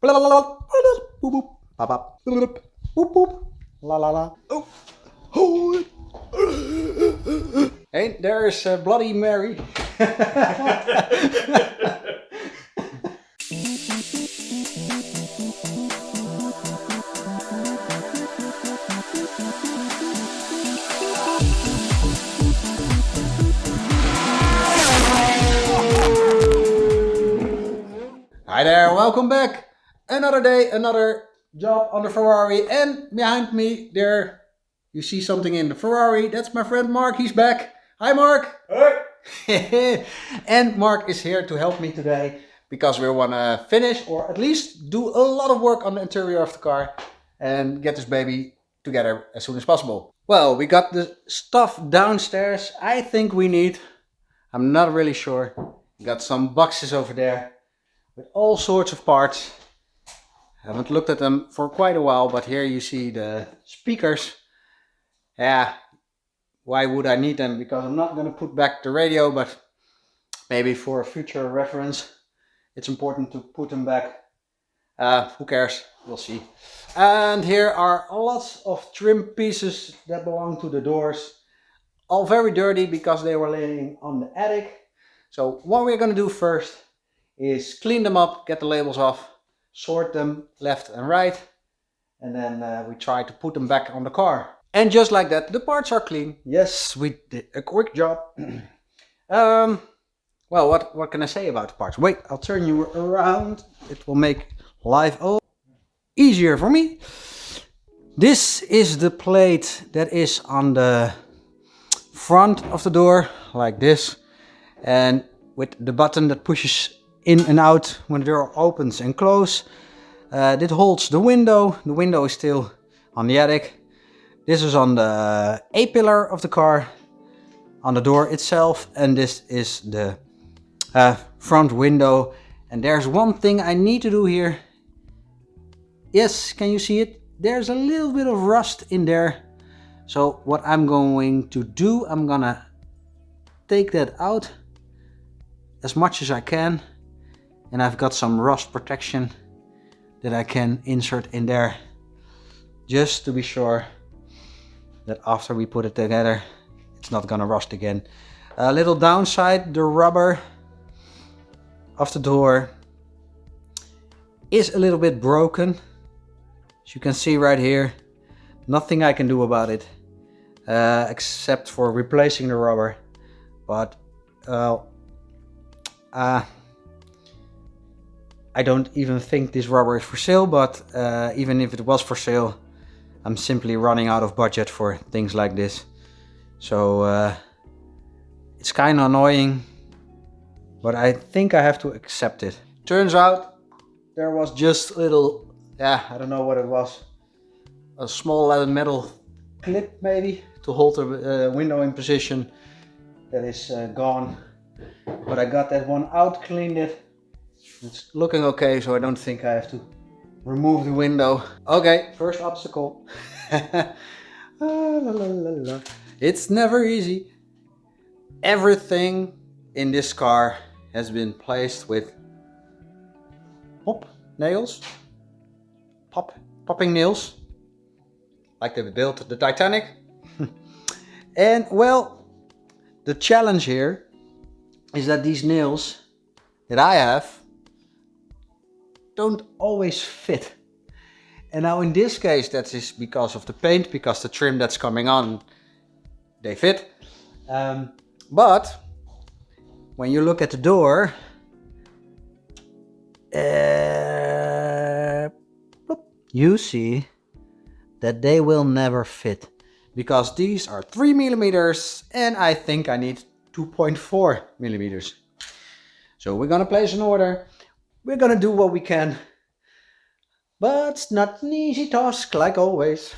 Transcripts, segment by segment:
Blah, blah, blah, blah, boop, boop, bop, bop, boop, boop, boop, la la la. Oh, hold it. Hey, there is Bloody Mary. Hi there, welcome back. Another day, another job on the Ferrari, and behind me there you see something in the Ferrari. That's my friend Mark, he's back. Hi Mark. Hey. And Mark is here to help me today because we want to finish or at least do a lot of work on the interior of the car and get this baby together as soon as possible. Well, we got the stuff downstairs. I think we need, I'm not really sure. We got some boxes over there with all sorts of parts. Haven't looked at them for quite a while, but here you see the speakers. Yeah, why would I need them? Because I'm not going to put back the radio, but maybe for a future reference, it's important to put them back. Who cares? We'll see. And here are lots of trim pieces that belong to the doors. All very dirty because they were laying on the attic. So what we're going to do first is clean them up, get the labels off, sort them left and right, and then we try to put them back on the car. And just like that, the parts are clean. Yes, we did a quick job. Well, what can I say about the parts? Wait, I'll turn you around. It will make life easier for me. This is the plate that is on the front of the door, like this, and with the button that pushes in and out when the door opens and closes. This holds the window. The window is still on the attic. This is on the A-pillar of the car, on the door itself, and this is the front window. And there's one thing I need to do here. Yes, can you see it? There's a little bit of rust in there. So what I'm going to do, I'm gonna take that out as much as I can. And I've got some rust protection that I can insert in there just to be sure that after we put it together it's not gonna rust again. A little downside, the rubber of the door is a little bit broken, as you can see right here. Nothing I can do about it except for replacing the rubber, but I don't even think this rubber is for sale, but even if it was for sale, I'm simply running out of budget for things like this. So it's kind of annoying, but I think I have to accept it. Turns out there was just a little, I don't know what it was, a small metal clip maybe to hold the window in position that is gone. But I got that one out, cleaned it. It's looking okay, so I don't think I have to remove the window. Okay, first obstacle. It's never easy. Everything in this car has been placed with popping nails, like they built the Titanic. And well, the challenge here is that these nails that I have don't always fit. And now in this case that is because of the paint, because the trim that's coming on, they fit. But when you look at the door, you see that they will never fit, because these are 3 millimeters and I think I need 2.4 millimeters. So we're gonna place an order. We're gonna do what we can, but it's not an easy task like always.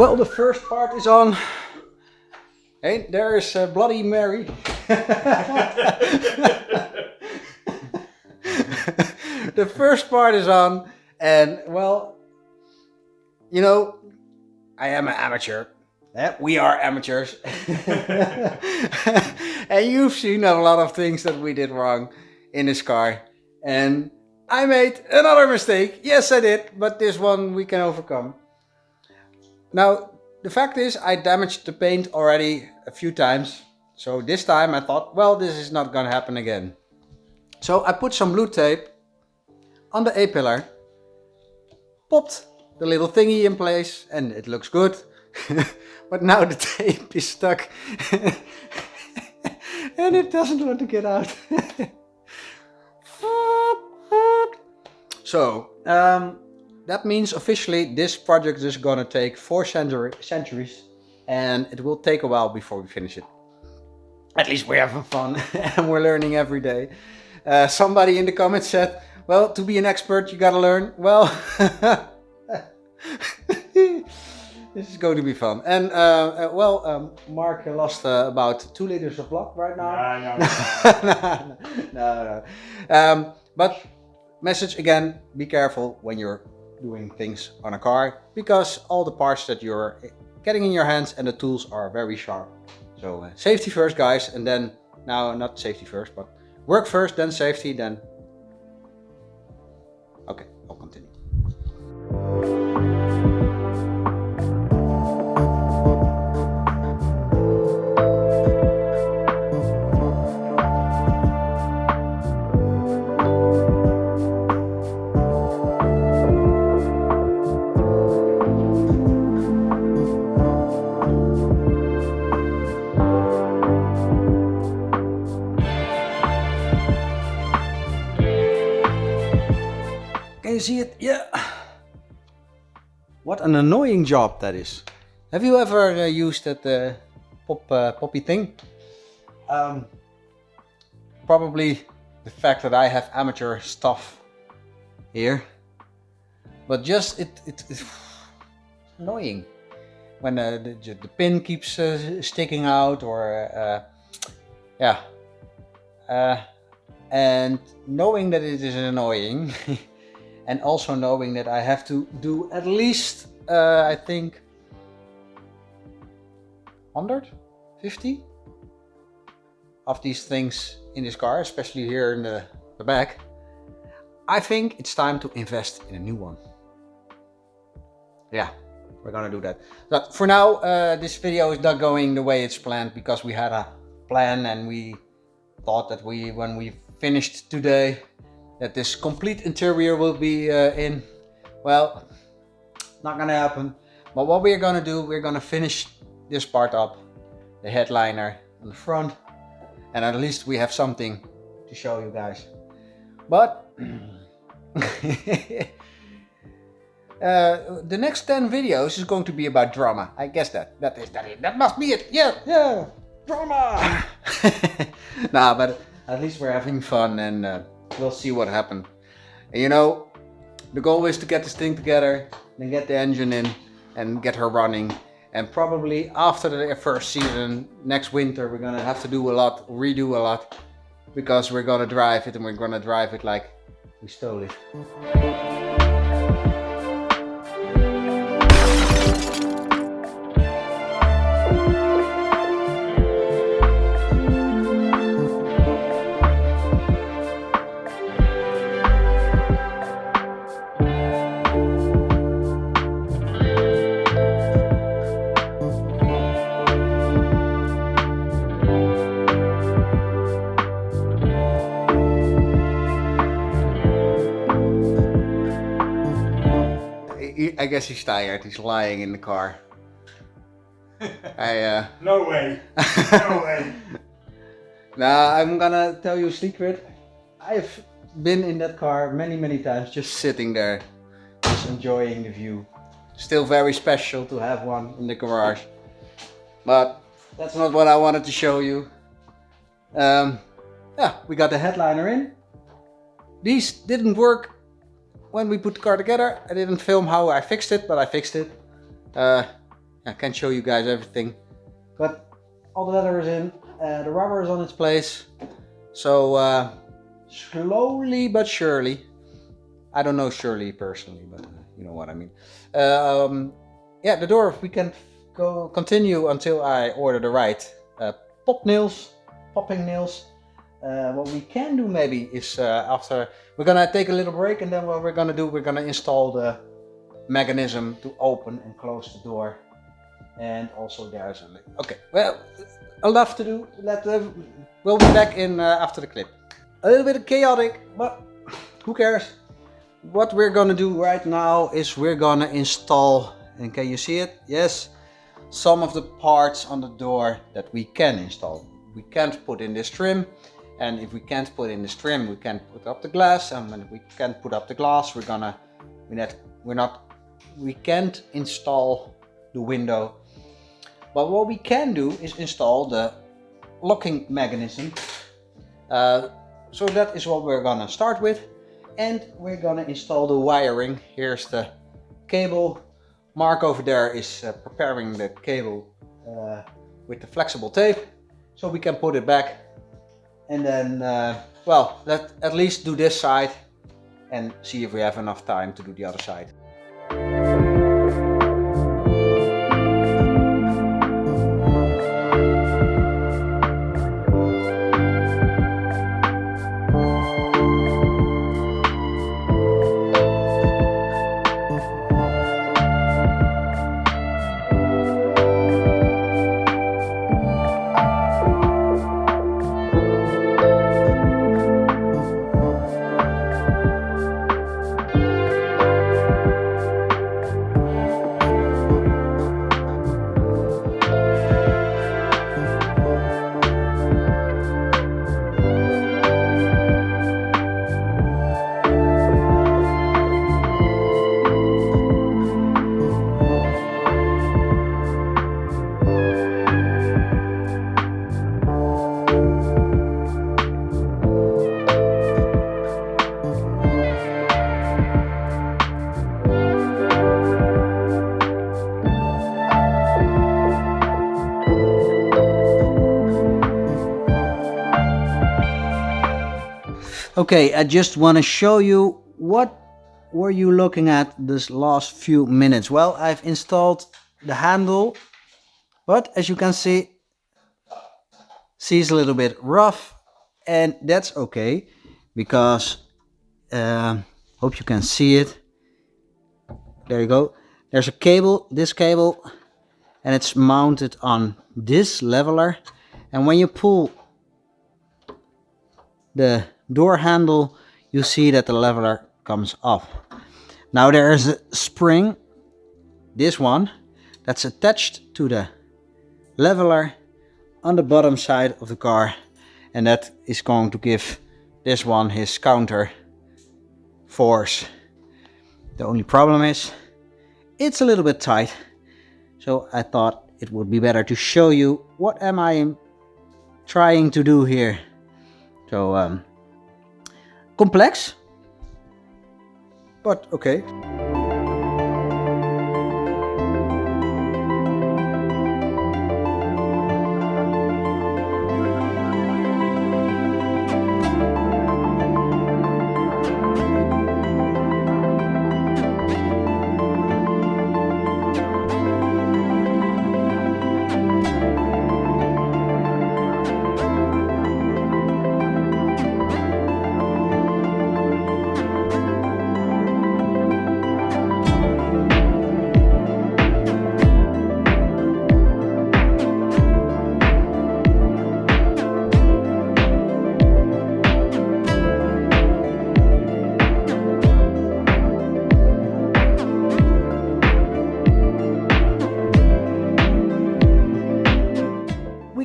Well, the first part is on. Hey, there is Bloody Mary. The first part is on, and well, you know, I am an amateur. We are amateurs. And you've seen a lot of things that we did wrong in this car. And I made another mistake. Yes, I did, but this one we can overcome. Now, the fact is, I damaged the paint already a few times. So this time I thought, well, this is not gonna happen again. So I put some blue tape on the A-pillar, popped the little thingy in place, and it looks good. But now the tape is stuck and it doesn't want to get out. So that means officially this project is gonna take 4 centuries, and it will take a while before we finish it. At least we're having fun and we're learning every day. Somebody in the comments said, well, to be an expert you gotta learn. Well, this is going to be fun. And Mark lost about 2 liters of blood right now. No. But message again, be careful when you're doing things on a car, because all the parts that you're getting in your hands and the tools are very sharp. So safety first, guys, and then, now not safety first, but work first, then safety, then... Okay, I'll continue. Can you see it? Yeah. What an annoying job that is. Have you ever used that poppy thing? Probably the fact that I have amateur stuff here, but just it's annoying when the pin keeps sticking out, or and knowing that it is annoying. And also knowing that I have to do at least, I think, 150 of these things in this car, especially here in the back. I think it's time to invest in a new one. Yeah, we're gonna do that. But for now, this video is not going the way it's planned, because we had a plan and we thought that when we finished today, that this complete interior will be in. Well, not gonna happen. But what we're gonna do, we're gonna finish this part up, the headliner on the front, and at least we have something to show you guys. But the next 10 videos is going to be about drama. I guess that must be it. Yeah, drama. Nah, but at least we're having fun, and we'll see what happens. And you know, the goal is to get this thing together, then get the engine in and get her running. And probably after the first season, next winter, we're gonna have to do a lot, redo a lot, because we're gonna drive it, and we're gonna drive it like we stole it. I guess he's tired. He's lying in the car. No way. No way. Now I'm gonna tell you a secret. I've been in that car many times, just sitting there, just enjoying the view. Still very special to have one in the garage. But that's not what I wanted to show you. Yeah, we got the headliner in. These didn't work when we put the car together. I didn't film how I fixed it, but I fixed it. I can't show you guys everything, but all the leather is in, the rubber is on its place. So slowly but surely, I don't know Shirley personally, but you know what I mean. Yeah, the door, we can continue until I order the right popping nails. What we can do maybe is after, we're gonna take a little break, and then what we're gonna do, we're gonna install the mechanism to open and close the door. And also there's a link. Okay, well, a lot to do. We'll be back in after the clip. A little bit chaotic, but who cares? What we're gonna do right now is we're gonna install, and can you see it? Yes, some of the parts on the door that we can install. We can't put in this trim, and if we can't put in this trim, we can't put up the glass, and when we can't put up the glass, we can't install the window. But what we can do is install the locking mechanism. So that is what we're gonna start with. And we're gonna install the wiring. Here's the cable. Mark over there is preparing the cable with the flexible tape, so we can put it back. And then, well, let's at least do this side and see if we have enough time to do the other side. Okay, I just want to show you what were you looking at this last few minutes. Well, I've installed the handle, but as you can see it's a little bit rough, and that's okay because hope you can see it. There you go. There's a cable, this cable, and it's mounted on this leveler, and when you pull the door handle, you see that the leveler comes off. Now there is a spring, this one, that's attached to the leveler on the bottom side of the car, and that is going to give this one his counter force. The only problem is it's a little bit tight, so I thought it would be better to show you what am I trying to do here. So complex, but okay.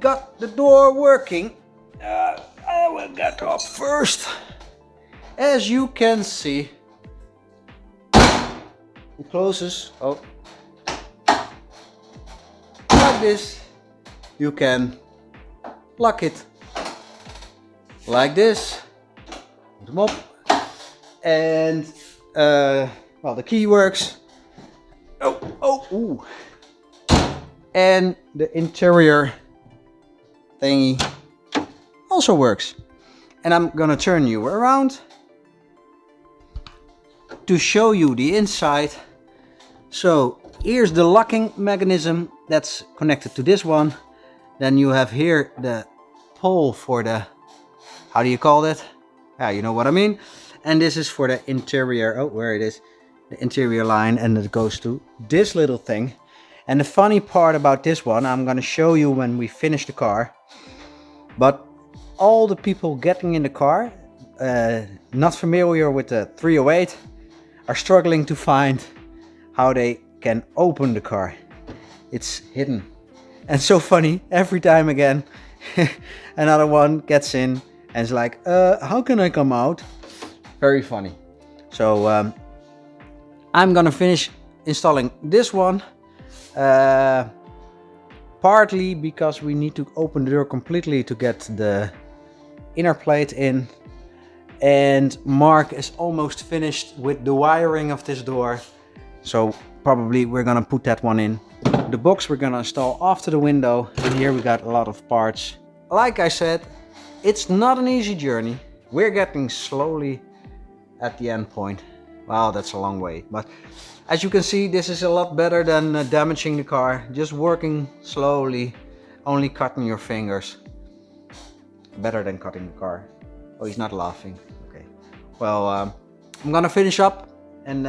Got the door working. I will get up first. As you can see, it closes. Oh, like this. You can lock it like this. Put them up, and well, the key works. Ooh. And the interior thingy also works. And I'm gonna turn you around to show you the inside. So here's the locking mechanism that's connected to this one. Then you have here the pole for the, how do you call that? Yeah, you know what I mean. And this is for the interior, oh, where it is, the interior line, and it goes to this little thing. And the funny part about this one, I'm gonna show you when we finish the car, but all the people getting in the car, not familiar with the 308, are struggling to find how they can open the car. It's hidden. And so funny, every time again, another one gets in and is like, how can I come out? Very funny. So I'm gonna finish installing this one. Partly because we need to open the door completely to get the inner plate in. And Mark is almost finished with the wiring of this door. So probably we're gonna put that one in. The box we're gonna install after the window. And here we got a lot of parts. Like I said, it's not an easy journey. We're getting slowly at the end point. Wow, that's a long way. But as you can see, this is a lot better than damaging the car. Just working slowly, only cutting your fingers. Better than cutting the car. Oh, he's not laughing. Okay. Well, I'm gonna finish up. And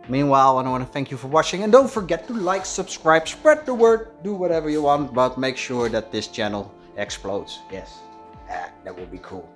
meanwhile, I want to thank you for watching. And don't forget to like, subscribe, spread the word, do whatever you want. But make sure that this channel explodes. Yes, that would be cool.